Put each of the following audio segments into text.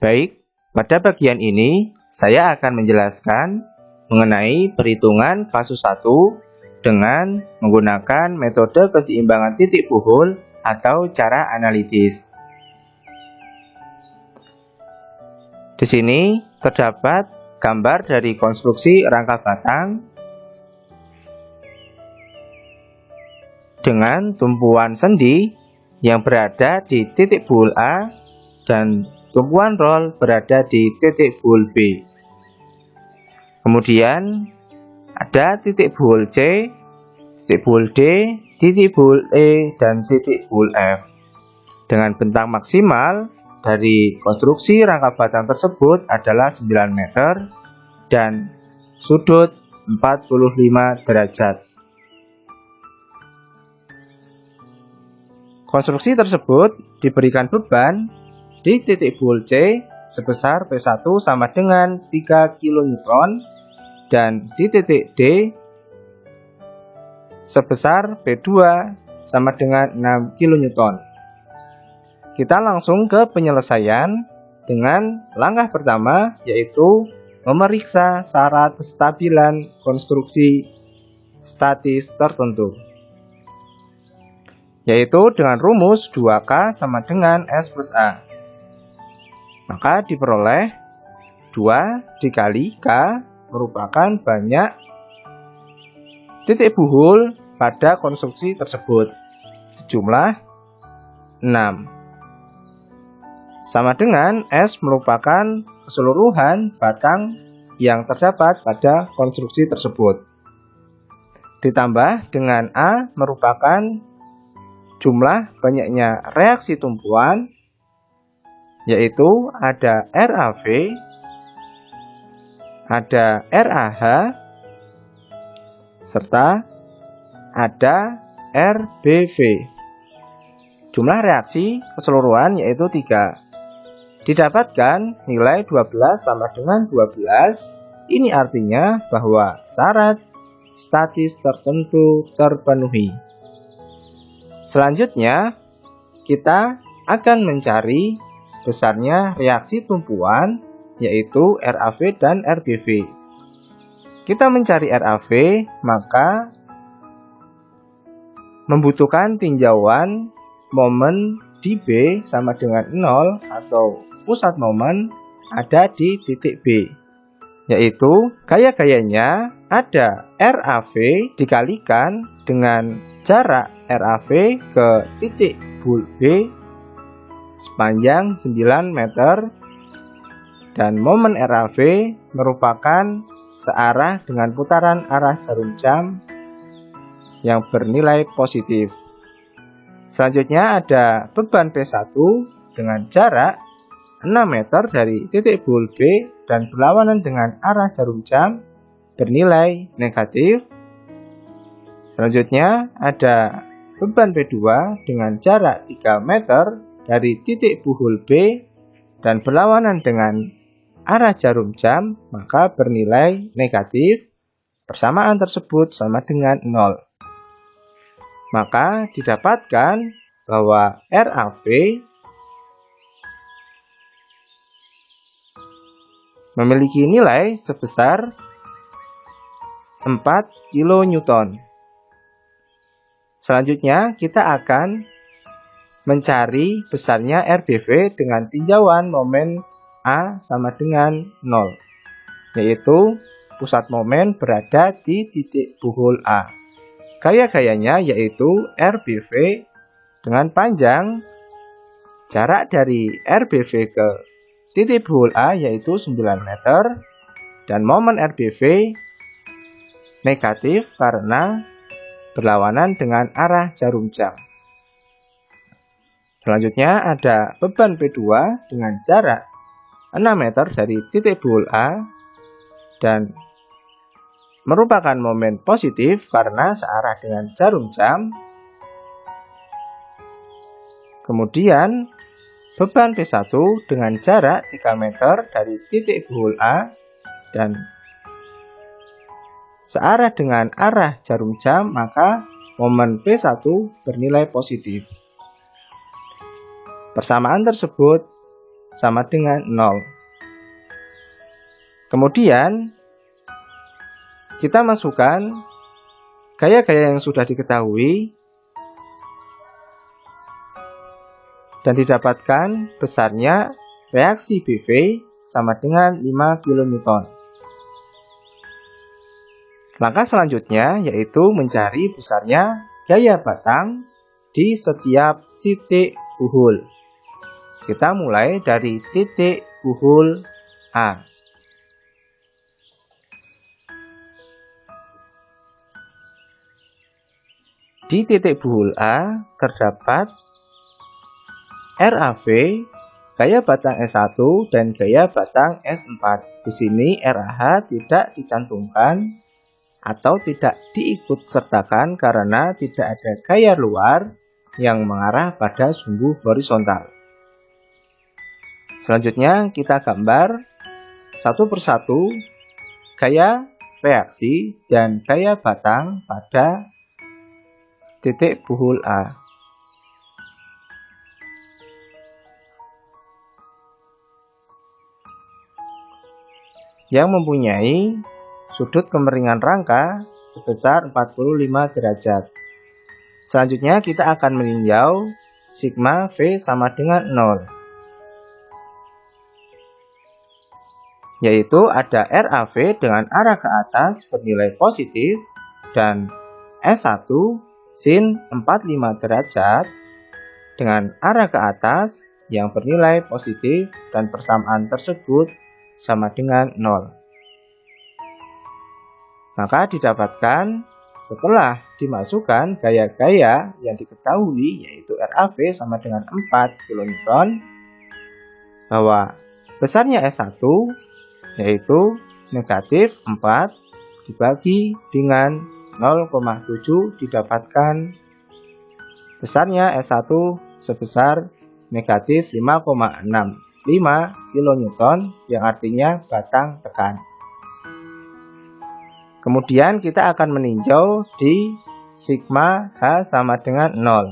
Baik, pada bagian ini saya akan menjelaskan mengenai perhitungan kasus 1 dengan menggunakan metode keseimbangan titik buhul atau cara analitis. Di sini terdapat gambar dari konstruksi rangka batang dengan tumpuan sendi yang berada di titik buhul A dan tumpuan roll berada di titik buhul B. Kemudian ada titik buhul C, titik buhul D, titik buhul E, dan titik buhul F. Dengan bentang maksimal dari konstruksi rangka batang tersebut adalah 9 meter dan sudut 45 derajat. Konstruksi tersebut diberikan beban di titik buhul C sebesar P1 sama dengan 3 kN dan di titik D sebesar P2 sama dengan 6 kN. Kita langsung ke penyelesaian dengan langkah pertama, yaitu memeriksa syarat kestabilan konstruksi statis tertentu, yaitu dengan rumus 2K sama dengan S plus A. Maka diperoleh 2 dikali K merupakan banyak titik buhul pada konstruksi tersebut, sejumlah 6. Sama dengan S merupakan keseluruhan batang yang terdapat pada konstruksi tersebut. Ditambah dengan A merupakan jumlah banyaknya reaksi tumpuan, yaitu ada RAV, ada RAH, serta ada RBV. Jumlah reaksi keseluruhan yaitu 3. Didapatkan nilai 12 sama dengan 12. Ini artinya bahwa syarat statis tertentu terpenuhi. Selanjutnya, kita akan mencari besarnya reaksi tumpuan, yaitu RAV dan RBV. Kita mencari RAV, maka membutuhkan tinjauan momen di B sama dengan 0 atau pusat momen ada di titik B, yaitu gaya-gayanya ada RAV dikalikan dengan jarak RAV ke titik buhul B sepanjang 9 meter dan momen RAV merupakan searah dengan putaran arah jarum jam yang bernilai positif. Selanjutnya ada beban P1 dengan jarak 6 meter dari titik buhul B dan berlawanan dengan arah jarum jam bernilai negatif. Selanjutnya ada beban P2 dengan jarak 3 meter dari titik buhul B dan berlawanan dengan arah jarum jam, maka bernilai negatif. Persamaan tersebut sama dengan 0. Maka didapatkan bahwa RAV memiliki nilai sebesar 4 kN. Selanjutnya kita akan mencari besarnya RBV dengan tinjauan momen A sama dengan 0, yaitu pusat momen berada di titik buhul A. Gaya-gayanya yaitu RBV dengan panjang jarak dari RBV ke titik buhul A yaitu 9 meter dan momen RBV negatif karena berlawanan dengan arah jarum jam. Selanjutnya ada beban P2 dengan jarak 6 meter dari titik buhul A dan merupakan momen positif karena searah dengan jarum jam. Kemudian beban P1 dengan jarak 3 meter dari titik buhul A dan searah dengan arah jarum jam, maka momen P1 bernilai positif. Persamaan tersebut sama dengan 0. Kemudian kita masukkan gaya-gaya yang sudah diketahui dan didapatkan besarnya reaksi BV sama dengan 5 kN. Langkah selanjutnya yaitu mencari besarnya gaya batang di setiap titik buhul. Kita mulai dari titik buhul A. Di titik buhul A terdapat RAV, gaya batang S1 dan gaya batang S4. Di sini RAH tidak dicantumkan atau tidak diikut sertakan karena tidak ada gaya luar yang mengarah pada sumbu horizontal. Selanjutnya kita gambar satu persatu gaya reaksi dan gaya batang pada titik buhul A. Yang mempunyai sudut kemiringan rangka sebesar 45 derajat. Selanjutnya kita akan meninjau sigma V sama dengan 0. Yaitu ada RAV dengan arah ke atas bernilai positif dan S1 sin 45 derajat dengan arah ke atas yang bernilai positif dan persamaan tersebut sama dengan 0. Maka didapatkan setelah dimasukkan gaya-gaya yang diketahui yaitu RAV sama dengan 4 kN bahwa besarnya S1 yaitu negatif 4 dibagi dengan 0,7 didapatkan besarnya S1 sebesar negatif 5,65 kN yang artinya batang tekan. Kemudian kita akan meninjau di sigma H sama dengan 0.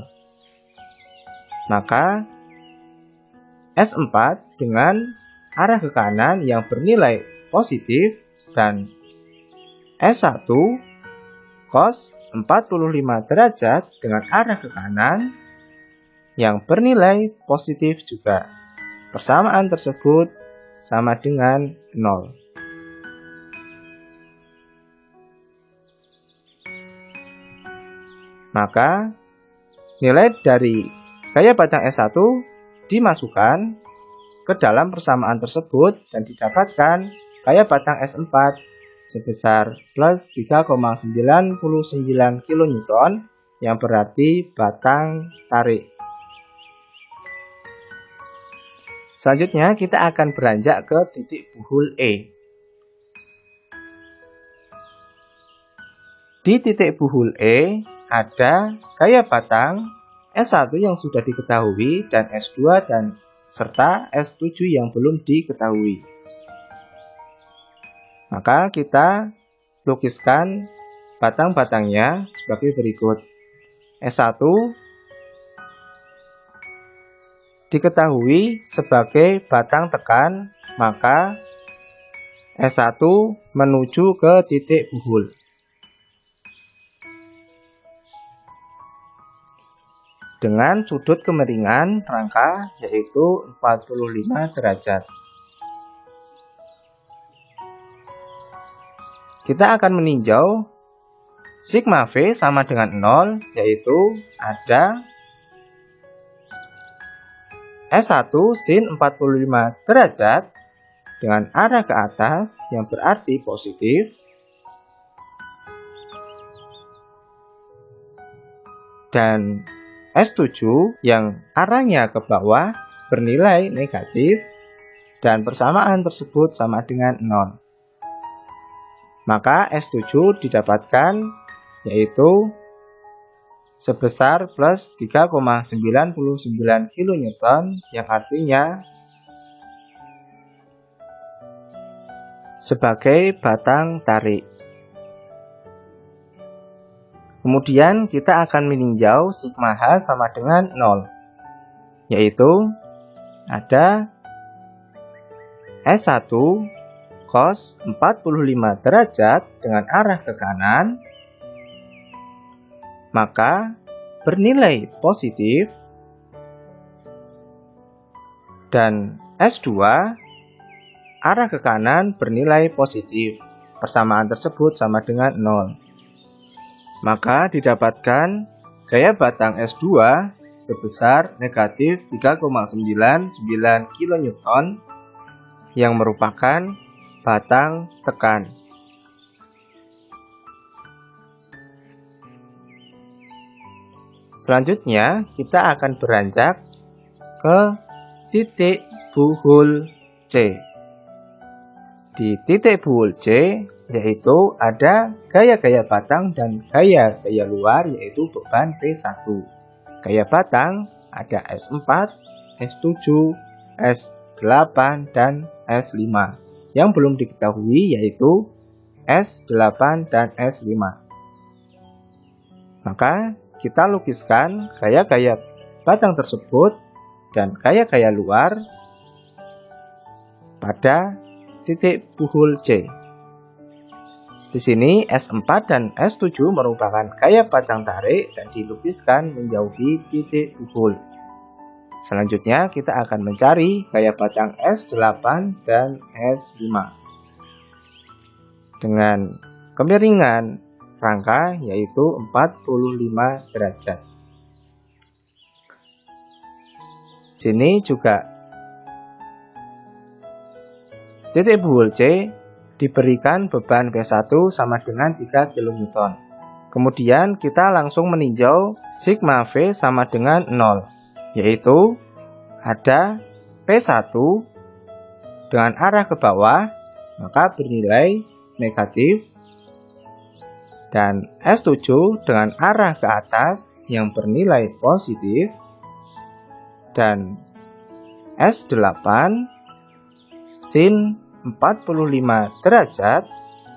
Maka S4 dengan arah ke kanan yang bernilai positif dan S1 cos 45 derajat dengan arah ke kanan yang bernilai positif juga. Persamaan tersebut sama dengan 0. Maka nilai dari gaya batang S1 dimasukkan ke dalam persamaan tersebut dan didapatkan gaya batang S4 sebesar plus 3,99 kN yang berarti batang tarik. Selanjutnya kita akan beranjak ke titik buhul E. Di titik buhul E ada gaya batang S1 yang sudah diketahui dan S2 dan serta S7 yang belum diketahui. Maka kita lukiskan batang-batangnya sebagai berikut. S1 diketahui sebagai batang tekan, maka S1 menuju ke titik buhul. Dengan sudut kemiringan rangka yaitu 45 derajat. Kita akan meninjau sigma V sama dengan 0, yaitu ada S1 sin 45 derajat dengan arah ke atas yang berarti positif dan S7 yang arahnya ke bawah bernilai negatif dan persamaan tersebut sama dengan 0. Maka S7 didapatkan yaitu sebesar plus 3,99 kN yang artinya sebagai batang tarik. Kemudian kita akan meninjau sigma H sama dengan 0, yaitu ada S1 cos 45 derajat dengan arah ke kanan, maka bernilai positif, dan S2 arah ke kanan bernilai positif. Persamaan tersebut sama dengan 0. Maka didapatkan gaya batang S2 sebesar negatif 3,99 kN yang merupakan batang tekan. Selanjutnya kita akan beranjak ke titik buhul C. Di titik buhul C yaitu ada gaya-gaya batang dan gaya-gaya luar, yaitu beban P1. Gaya batang ada S4, S7, S8, dan S5. Yang belum diketahui yaitu S8 dan S5. Maka kita lukiskan gaya-gaya batang tersebut dan gaya-gaya luar pada titik buhul C. Di sini S4 dan S7 merupakan gaya batang tarik dan dilukiskan menjauhi titik buhul. Selanjutnya kita akan mencari gaya batang S8 dan S5 dengan kemiringan rangka yaitu 45 derajat. Sini juga titik buhul C diberikan beban P1 sama dengan 3 kN. Kemudian kita langsung meninjau sigma V sama dengan 0, yaitu ada P1 dengan arah ke bawah, maka bernilai negatif, dan S7 dengan arah ke atas yang bernilai positif, dan S8 sin 45 derajat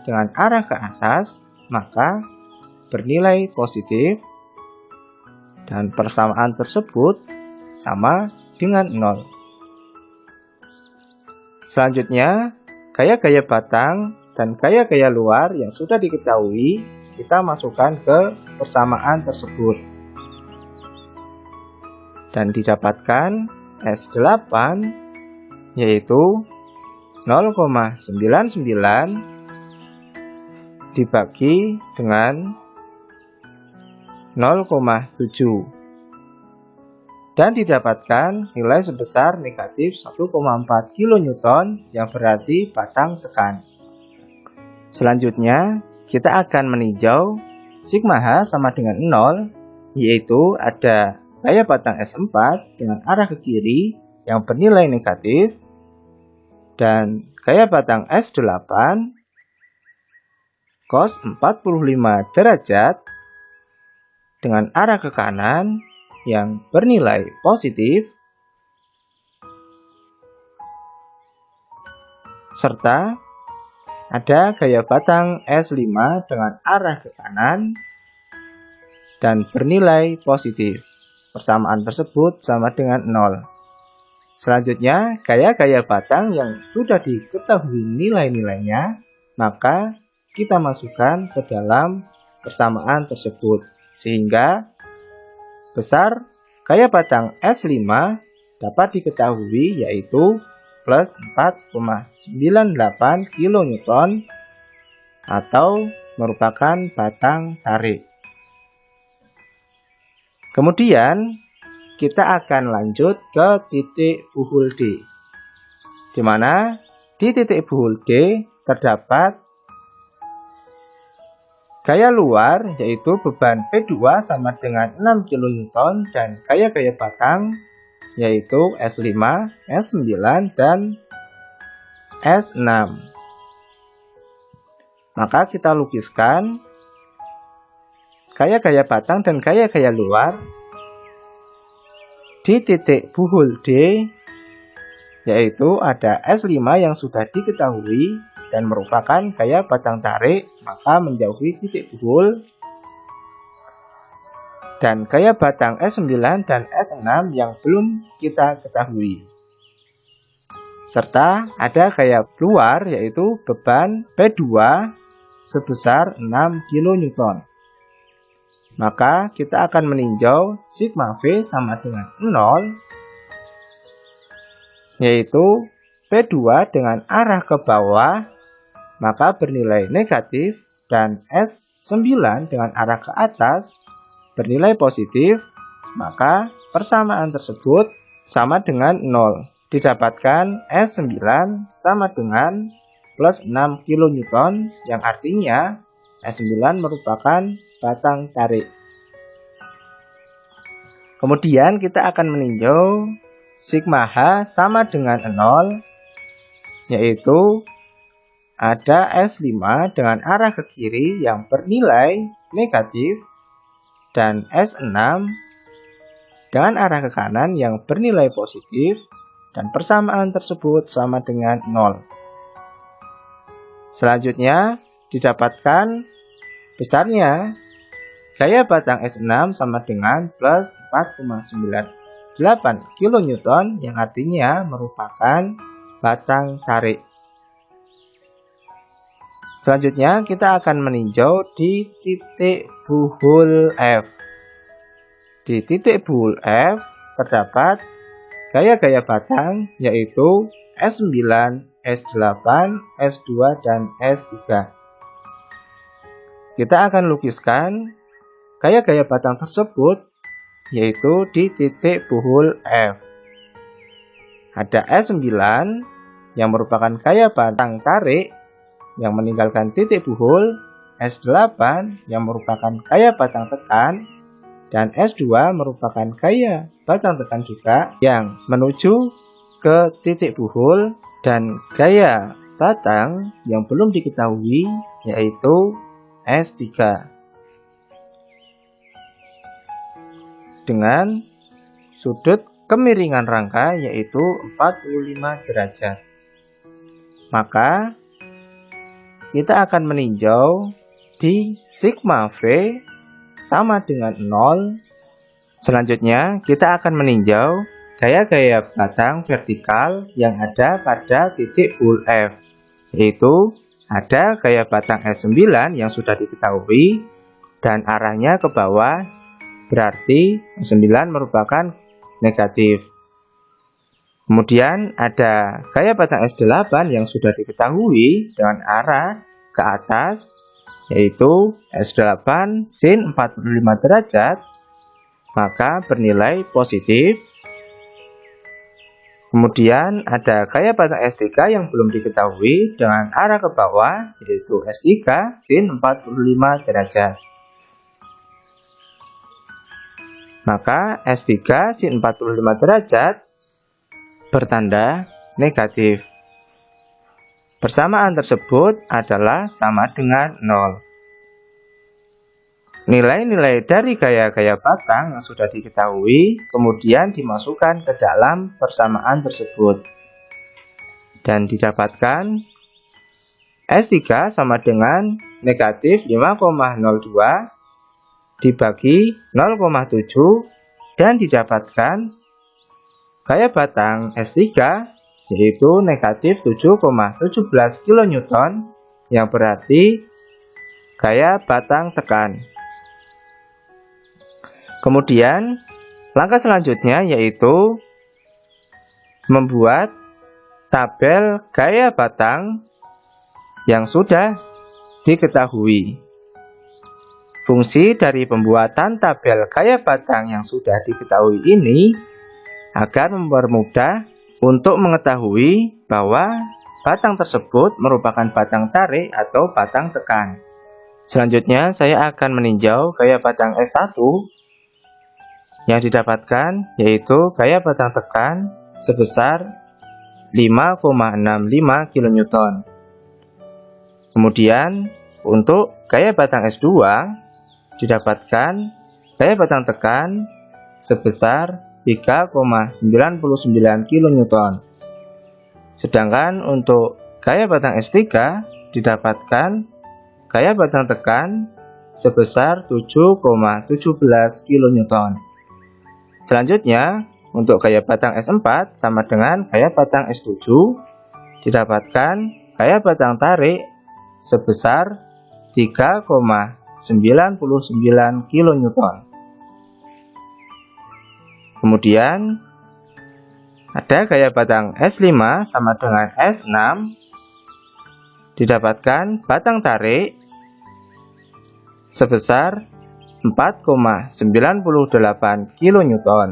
dengan arah ke atas, maka bernilai positif, dan persamaan tersebut sama dengan 0. Selanjutnya, gaya-gaya batang dan gaya-gaya luar yang sudah diketahui kita masukkan ke persamaan tersebut. Dan didapatkan S8 yaitu 0,99 dibagi dengan 0,7 dan didapatkan nilai sebesar negatif 1,4 kN yang berarti batang tekan. Selanjutnya kita akan meninjau sigma H sama dengan 0, yaitu ada gaya batang S4 dengan arah ke kiri yang bernilai negatif, dan gaya batang S8 cos 45 derajat dengan arah ke kanan yang bernilai positif, serta ada gaya batang S5 dengan arah ke kanan dan bernilai positif. Persamaan tersebut sama dengan 0. Selanjutnya, gaya-gaya batang yang sudah diketahui nilai-nilainya, maka kita masukkan ke dalam persamaan tersebut. Sehingga besar gaya batang S5 dapat diketahui yaitu plus 4,98 kN atau merupakan batang tarik. Kemudian kita akan lanjut ke titik buhul D, di mana di titik buhul D terdapat gaya luar yaitu beban P2 sama dengan 6 kN dan gaya-gaya batang yaitu S5, S9, dan S6. Maka kita lukiskan gaya-gaya batang dan gaya-gaya luar di titik buhul D, yaitu ada S5 yang sudah diketahui dan merupakan gaya batang tarik, maka menjauhi titik buhul, dan gaya batang S9 dan S6 yang belum kita ketahui. serta ada gaya keluar yaitu beban P2 sebesar 6 kN. Maka kita akan meninjau sigma V sama dengan 0, yaitu P2 dengan arah ke bawah maka bernilai negatif dan S9 dengan arah ke atas bernilai positif, maka persamaan tersebut sama dengan 0. Didapatkan S9 sama dengan plus 6 kN yang artinya S9 merupakan batang tarik. Kemudian kita akan meninjau sigma H sama dengan 0, yaitu ada S5 dengan arah ke kiri yang bernilai negatif dan S6 dengan arah ke kanan yang bernilai positif, dan persamaan tersebut sama dengan 0. Selanjutnya didapatkan besarnya gaya batang S6 sama dengan plus 4,98 kN yang artinya merupakan batang tarik. Selanjutnya kita akan meninjau di titik buhul F. Di titik buhul F terdapat gaya-gaya batang yaitu S9, S8, S2, dan S3. Kita akan lukiskan gaya-gaya batang tersebut yaitu di titik buhul F. Ada S9 yang merupakan gaya batang tarik yang meninggalkan titik buhul, S8 yang merupakan gaya batang tekan, dan S2 merupakan gaya batang tekan juga yang menuju ke titik buhul, dan gaya batang yang belum diketahui yaitu S3 dengan sudut kemiringan rangka yaitu 45 derajat. Maka kita akan meninjau di sigma V sama dengan 0. Selanjutnya kita akan meninjau gaya-gaya batang vertikal yang ada pada titik buhul F, yaitu ada gaya batang S9 yang sudah diketahui dan arahnya ke bawah, berarti S9 merupakan negatif. Kemudian ada gaya batang S8 yang sudah diketahui dengan arah ke atas, yaitu S8 sin 45 derajat, maka bernilai positif. Kemudian ada gaya batang S3 yang belum diketahui dengan arah ke bawah, yaitu S3 sin 45 derajat. Maka S3 sin 45 derajat bertanda negatif. Persamaan tersebut adalah sama dengan 0. Nilai-nilai dari gaya-gaya batang yang sudah diketahui kemudian dimasukkan ke dalam persamaan tersebut. Dan didapatkan S3 sama dengan negatif 5,02 dibagi 0,7 dan didapatkan gaya batang S3 yaitu negatif 7,17 kN yang berarti gaya batang tekan. Kemudian langkah selanjutnya yaitu membuat tabel gaya batang yang sudah diketahui. Fungsi dari pembuatan tabel gaya batang yang sudah diketahui ini agar mempermudah untuk mengetahui bahwa batang tersebut merupakan batang tarik atau batang tekan. Selanjutnya saya akan meninjau gaya batang S1 yang didapatkan yaitu gaya batang tekan sebesar 5,65 kN. Kemudian untuk gaya batang S2 didapatkan gaya batang tekan sebesar 3,99 kN. Sedangkan untuk gaya batang S3 didapatkan gaya batang tekan sebesar 7,17 kN. Selanjutnya untuk gaya batang S4 sama dengan gaya batang S7 didapatkan gaya batang tarik sebesar 3,99 kN. Kemudian ada gaya batang S5 sama dengan S6, didapatkan batang tarik sebesar 4,98 kN.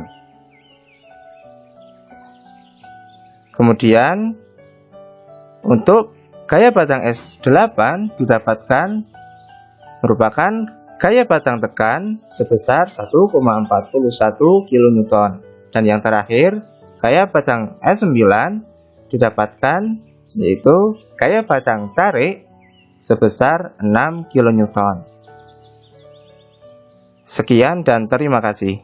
Kemudian untuk gaya batang S8 didapatkan merupakan gaya batang tekan sebesar 1,41 kN. Dan yang terakhir, gaya batang S9 didapatkan yaitu gaya batang tarik sebesar 6 kN. Sekian dan terima kasih.